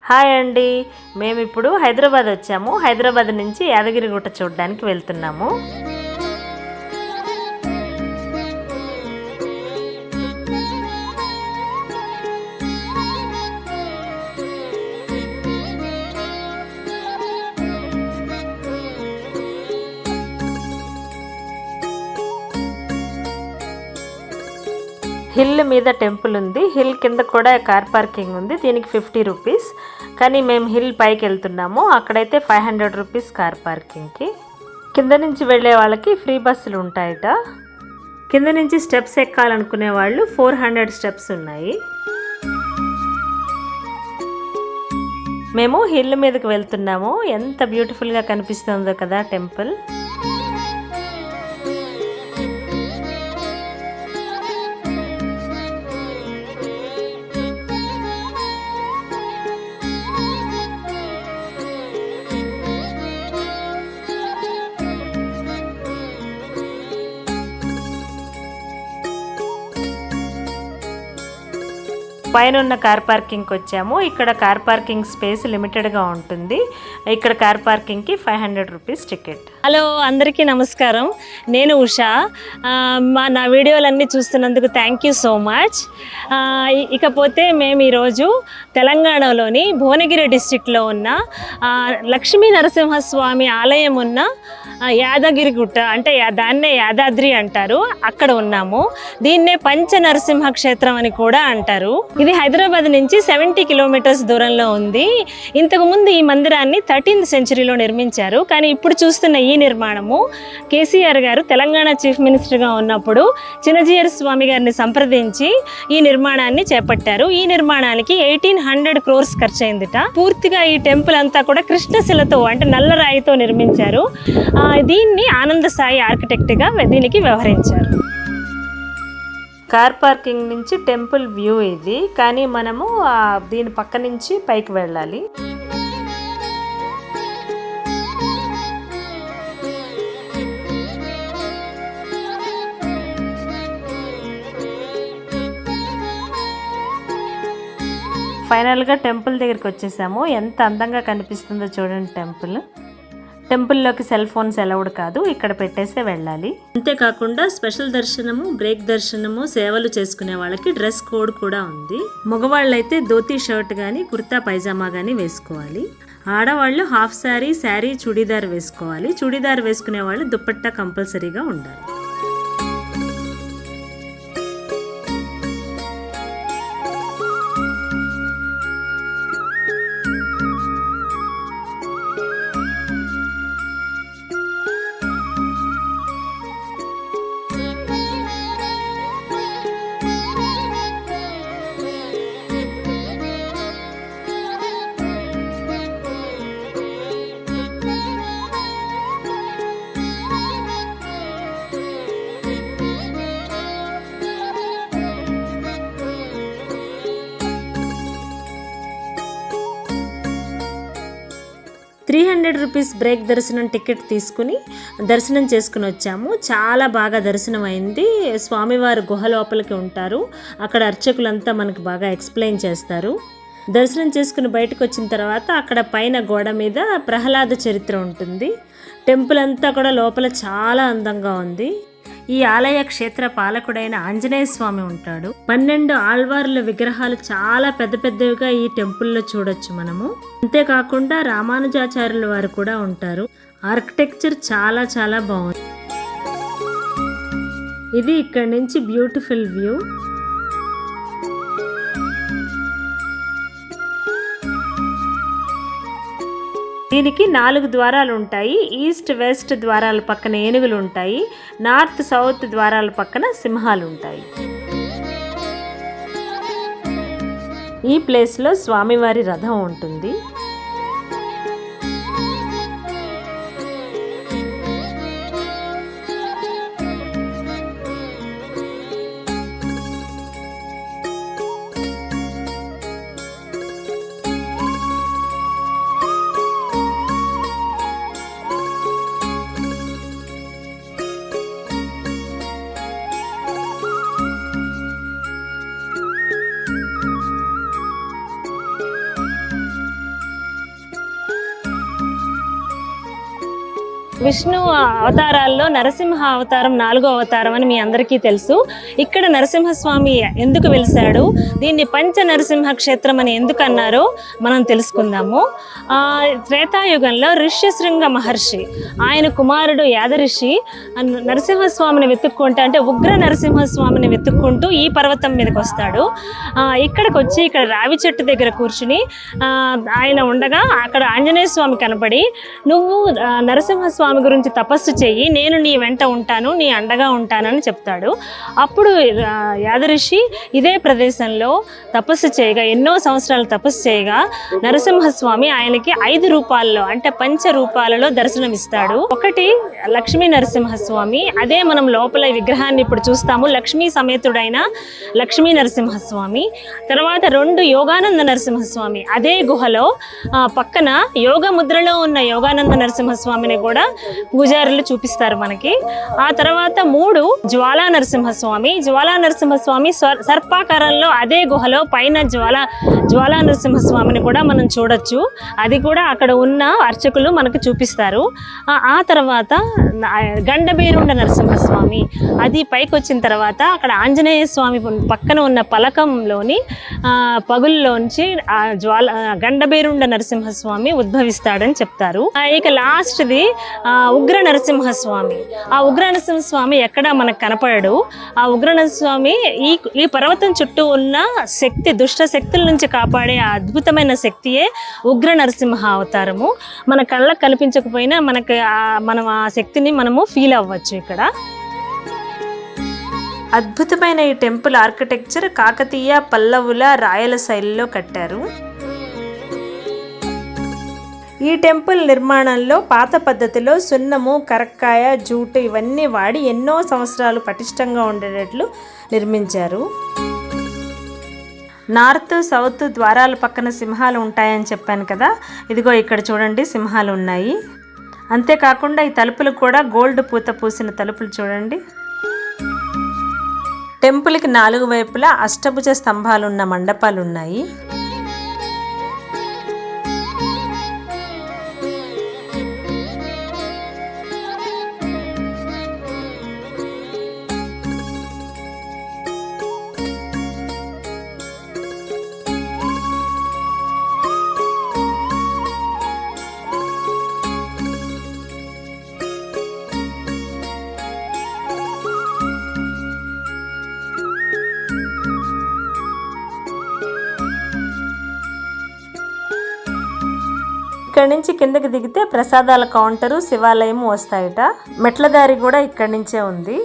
Hi అండి, మేము ఇప్పుడు హైదరాబాద్ వచ్చాము. హైదరాబాద్ నుంచి యాదగిరిగుట్ట చూడడానికి వెళ్తున్నాము. హిల్ మీద టెంపుల్ ఉంది. హిల్ కింద కూడా కార్ పార్కింగ్ ఉంది. దీనికి 50 రూపీస్. కానీ మేము హిల్ పైకి వెళ్తున్నాము. అక్కడైతే 500 రూపీస్ కార్ పార్కింగ్కి. కింద నుంచి వెళ్ళే వాళ్ళకి ఫ్రీ బస్సులు ఉంటాయట. కింద నుంచి స్టెప్స్ ఎక్కాలనుకునే వాళ్ళు 400 స్టెప్స్ ఉన్నాయి. మేము హిల్ మీదకి వెళ్తున్నాము. ఎంత బ్యూటిఫుల్గా కనిపిస్తుందో కదా టెంపుల్. పైన ఉన్న కార్ పార్కింగ్కి వచ్చాము. ఇక్కడ కార్ పార్కింగ్ స్పేస్ లిమిటెడ్గా ఉంటుంది. ఇక్కడ కార్ పార్కింగ్కి 500 రూపీస్ టికెట్. హలో, అందరికీ నమస్కారం. నేను ఉషా. నా వీడియోలన్నీ చూస్తున్నందుకు థ్యాంక్ యూ సో మచ్. ఇకపోతే మేము ఈరోజు తెలంగాణలోని భువనగిరి డిస్టిక్లో ఉన్న లక్ష్మీ నరసింహస్వామి ఆలయం ఉన్న యాదగిరిగుట్ట, అంటే దాన్నే యాదాద్రి అంటారు, అక్కడ ఉన్నాము. దీన్నే పంచ నరసింహ క్షేత్రం అని కూడా అంటారు. ఇది హైదరాబాద్ నుంచి 70 కిలోమీటర్స్ దూరంలో ఉంది. ఇంతకుముందు ఈ మందిరాన్ని 13th సెంచరీలో నిర్మించారు. కానీ ఇప్పుడు చూస్తున్న ఈ నిర్మాణము కేసీఆర్ గారు తెలంగాణ చీఫ్ మినిస్టర్గా ఉన్నప్పుడు చినజీయర్ స్వామి గారిని సంప్రదించి ఈ నిర్మాణాన్ని చేపట్టారు. ఈ నిర్మాణానికి 1800 crores ఖర్చు అయిందిట. పూర్తిగా ఈ టెంపుల్ అంతా కూడా కృష్ణశిలతో, అంటే నల్లరాయితో నిర్మించారు. దీన్ని ఆనంద సాయి ఆర్కిటెక్ట్గా దీనికి వ్యవహరించారు. కార్ పార్కింగ్ నుంచి టెంపుల్ వ్యూ ఇది. కానీ మనము దీని పక్క నుంచి పైకి వెళ్ళాలి. ఫైనల్గా టెంపుల్ దగ్గరికి వచ్చేసాము. ఎంత అందంగా కనిపిస్తుందో చూడండి టెంపుల్. టెంపుల్లోకి సెల్ ఫోన్స్ అలౌడ్ కాదు, ఇక్కడ పెట్టేసే వెళ్ళాలి. అంతేకాకుండా స్పెషల్ దర్శనము, బ్రేక్ దర్శనము, సేవలు చేసుకునే వాళ్ళకి డ్రెస్ కోడ్ కూడా ఉంది. మగవాళ్ళైతే ధోతీ షర్ట్ కానీ కుర్తా పైజామా కానీ వేసుకోవాలి. ఆడవాళ్ళు హాఫ్ శారీ, శారీ, చుడీదార్ వేసుకోవాలి. చుడీదార్ వేసుకునే వాళ్ళు దుపట్టా కంపల్సరీగా ఉండాలి. ₹300 బ్రేక్ దర్శనం టికెట్ తీసుకుని దర్శనం చేసుకుని వచ్చాము. చాలా బాగా దర్శనం అయింది. స్వామివారు గుహ లోపలికి ఉంటారు. అక్కడ అర్చకులంతా మనకు బాగా ఎక్స్ప్లెయిన్ చేస్తారు. దర్శనం చేసుకుని బయటకు వచ్చిన తర్వాత అక్కడ పైన గోడ మీద ప్రహ్లాద చరిత్ర ఉంటుంది. టెంపుల్ అంతా కూడా లోపల చాలా అందంగా ఉంది. ఈ ఆలయ క్షేత్ర పాలకుడైన ఆంజనేయ స్వామి ఉంటాడు. 12 ఆళ్వార్ల విగ్రహాలు చాలా పెద్ద పెద్దవిగా ఈ టెంపుల్లో చూడొచ్చు మనము. అంతేకాకుండా రామానుజాచార్యుల వారు కూడా ఉంటారు. ఆర్కిటెక్చర్ చాలా చాలా బాగుంది. ఇది ఇక్కడ నుంచి బ్యూటిఫుల్ వ్యూ. దీనికి 4 ద్వారాలు ఉంటాయి. ఈస్ట్ వెస్ట్ ద్వారాల పక్కన ఏనుగులు ఉంటాయి. నార్త్ సౌత్ ద్వారాల పక్కన సింహాలు ఉంటాయి. ఈ ప్లేస్లో స్వామివారి రథం ఉంటుంది. విష్ణు అవతారాల్లో నరసింహ అవతారం 4వ అవతారం అని మీ అందరికీ తెలుసు. ఇక్కడ నరసింహస్వామి ఎందుకు వెలిశాడు, దీన్ని పంచ నరసింహ క్షేత్రం అని ఎందుకు అన్నారో మనం తెలుసుకుందాము. త్రేతాయుగంలో ఋష్యశృంగ మహర్షి ఆయన కుమారుడు యాదరిషి నరసింహస్వామిని వెతుక్కుంటూ, అంటే ఉగ్ర నరసింహస్వామిని వెతుక్కుంటూ ఈ పర్వతం మీదకి వస్తాడు. ఇక్కడికి వచ్చి ఇక్కడ రావి చెట్టు దగ్గర కూర్చుని ఆయన ఉండగా అక్కడ ఆంజనేయ స్వామి కనపడి, నువ్వు నరసింహస్వామి గురించి తపస్సు చెయ్యి, నేను నీ వెంట ఉంటాను, నీ అండగా ఉంటానని చెప్తాడు. అప్పుడు యాదరిషి ఇదే ప్రదేశంలో తపస్సు చేయగా, ఎన్నో సంవత్సరాలు తపస్సు చేయగా నరసింహస్వామి ఆయనకి 5 రూపాల్లో, అంటే పంచ రూపాలలో దర్శనమిస్తాడు. ఒకటి లక్ష్మీ నరసింహస్వామి, అదే మనం లోపల విగ్రహాన్ని ఇప్పుడు చూస్తాము, లక్ష్మీ సమేతుడైన లక్ష్మీ నరసింహస్వామి. తర్వాత 2 యోగానంద నరసింహస్వామి, అదే గుహలో పక్కన యోగ ముద్రలో ఉన్న యోగానంద నరసింహస్వామిని కూడా పూజారులు చూపిస్తారు మనకి. ఆ తర్వాత 3 జ్వాలా నరసింహస్వామి. జ్వాలా నరసింహస్వామి సర్పాకారంలో అదే గుహలో పైన జ్వాలా నరసింహస్వామిని కూడా మనం చూడొచ్చు. అది కూడా అక్కడ ఉన్న అర్చకులు మనకు చూపిస్తారు. ఆ తర్వాత గండబేరుండ నరసింహస్వామి, అది పైకి వచ్చిన తర్వాత అక్కడ ఆంజనేయ స్వామి పక్కన ఉన్న పలకంలోని పగుల్లోంచి గండబేరుండ నరసింహస్వామి ఉద్భవిస్తాడని చెప్తారు. ఇక లాస్ట్ది ఉగ్ర నరసింహస్వామి. ఆ ఉగ్ర నరసింహస్వామి ఎక్కడ మనకు కనపడడు. ఆ ఉగ్ర నరసింహస్వామి ఈ పర్వతం చుట్టూ ఉన్న శక్తి, దుష్ట శక్తుల నుంచి కాపాడే ఆ అద్భుతమైన శక్తియే ఉగ్ర నరసింహ అవతారము. మన కళ్ళకు కనిపించకపోయినా మనం ఆ శక్తిని మనము ఫీల్ అవ్వచ్చు. ఇక్కడ అద్భుతమైన ఈ టెంపుల్ ఆర్కిటెక్చర్ కాకతీయ, పల్లవుల, రాయల శైలిలో కట్టారు. ఈ టెంపుల్ నిర్మాణంలో పాత పద్ధతిలో సున్నము, కరక్కాయ, జూటు ఇవన్నీ వాడి ఎన్నో సంవత్సరాలు పటిష్టంగా ఉండేటట్లు నిర్మించారు. నార్త్, సౌత్ ద్వారాల పక్కన సింహాలు ఉంటాయని చెప్పాను కదా, ఇదిగో ఇక్కడ చూడండి సింహాలు ఉన్నాయి. అంతేకాకుండా ఈ తలుపులు కూడా గోల్డ్ పూత పూసిన తలుపులు చూడండి. టెంపుల్కి 4 వైపులా అష్టభుజ స్తంభాలు ఉన్న మండపాలు ఉన్నాయి. ఇక్కడ నుంచి కిందకి దిగితే ప్రసాదాల కౌంటరు, శివాలయం వస్తాయట. మెట్ల దారి కూడా ఇక్కడి నుంచే ఉంది.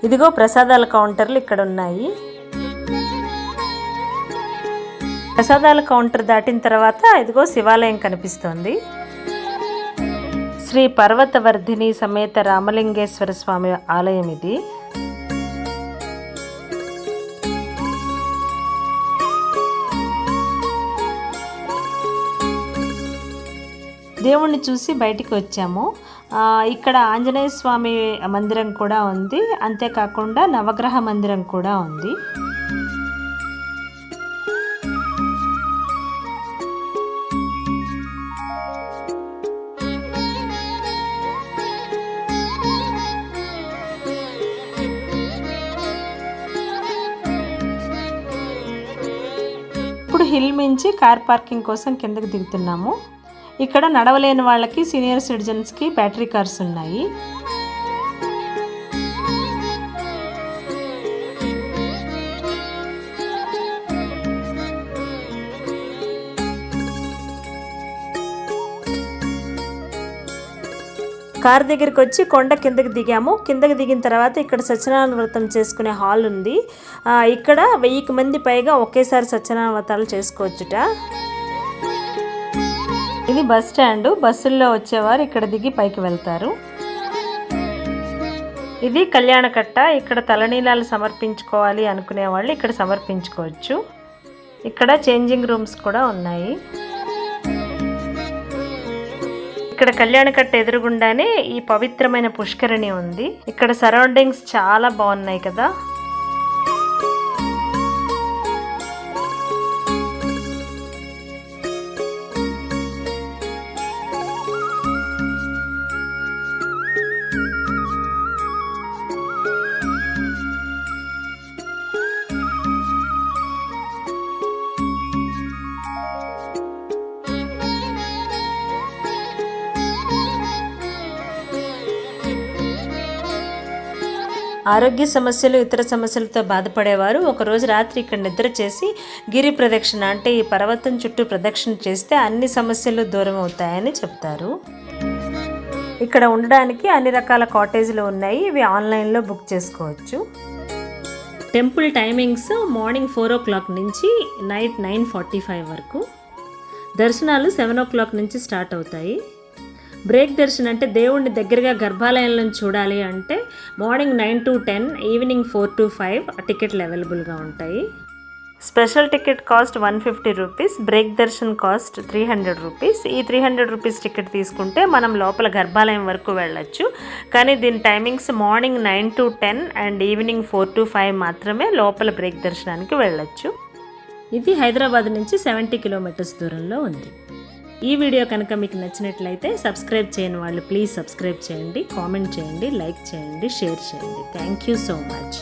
ఇదిగో ప్రసాదాల కౌంటర్లు ఇక్కడ ఉన్నాయి. ప్రసాదాల కౌంటర్ దాటిన తర్వాత ఇదిగో శివాలయం కనిపిస్తోంది. శ్రీ పర్వతవర్ధిని సమేత రామలింగేశ్వర స్వామి ఆలయం ఇది. దేవుణ్ణి చూసి బయటికి వచ్చాము. ఇక్కడ ఆంజనేయ స్వామి మందిరం కూడా ఉంది, అంతేకాకుండా నవగ్రహ మందిరం కూడా ఉంది. ఇప్పుడు హిల్ మించి కార్ పార్కింగ్ కోసం కిందకి దిగుతున్నాము. ఇక్కడ నడవలేని వాళ్ళకి, సీనియర్ సిటిజన్స్కి బ్యాటరీ కార్స్ ఉన్నాయి. కార్ దగ్గరికి వచ్చి కొండ కిందకి దిగాము. కిందకి దిగిన తర్వాత ఇక్కడ సత్యనారాయణ వ్రతం చేసుకునే హాల్ ఉంది. ఇక్కడ 1000 మంది పైగా ఒకేసారి సత్యనారాయణ వ్రతాలు చేసుకోవచ్చుట. ఇది బస్ స్టాండ్. బస్సుల్లో వచ్చేవారు ఇక్కడ దిగి పైకి వెళ్తారు. ఇది కళ్యాణకట్ట. ఇక్కడ తలనీలాలు సమర్పించుకోవాలి అనుకునే వాళ్ళు ఇక్కడ సమర్పించుకోవచ్చు. ఇక్కడ చేంజింగ్ రూమ్స్ కూడా ఉన్నాయి. ఇక్కడ కళ్యాణకట్ట ఎదురుగుండానే ఈ పవిత్రమైన పుష్కరిణి ఉంది. ఇక్కడ సరౌండింగ్స్ చాలా బాగున్నాయి కదా. ఆరోగ్య సమస్యలు ఇతర సమస్యలతో బాధపడేవారు ఒకరోజు రాత్రి ఇక్కడ నిద్ర చేసి గిరి ప్రదక్షిణ అంటే ఈ పర్వతం చుట్టూ ప్రదక్షిణ చేస్తే అన్ని సమస్యలు దూరం అవుతాయని చెప్తారు. ఇక్కడ ఉండడానికి అన్ని రకాల కాటేజీలు ఉన్నాయి. ఇవి ఆన్లైన్లో బుక్ చేసుకోవచ్చు. టెంపుల్ టైమింగ్స్ మార్నింగ్ 4 o'clock నుంచి నైట్ 9:45 వరకు. దర్శనాలు 7 o'clock నుంచి స్టార్ట్ అవుతాయి. బ్రేక్ దర్శనం అంటే దేవుణ్ణి దగ్గరగా గర్భాలయంలో చూడాలి అంటే మార్నింగ్ 9 to 10, ఈవినింగ్ 4 to 5 టికెట్లు అవైలబుల్గా ఉంటాయి. Special ticket cost 150 rupees, break Darshan cost 300 rupees. ఈ 300 రూపీస్ టికెట్ తీసుకుంటే మనం లోపల గర్భాలయం వరకు వెళ్ళొచ్చు. కానీ దీని timings morning 9 to 10 and evening 4 to 5 మాత్రమే లోపల బ్రేక్ దర్శనానికి వెళ్ళొచ్చు. ఇది హైదరాబాద్ నుంచి 70 కిలోమీటర్స్ దూరంలో ఉంది. ఈ వీడియో కనుక మీకు నచ్చినట్లయితే సబ్స్క్రైబ్ చేయని వాళ్ళు ప్లీజ్ సబ్స్క్రైబ్ చేయండి, కామెంట్ చేయండి, లైక్ చేయండి, షేర్ చేయండి. Thank you so much.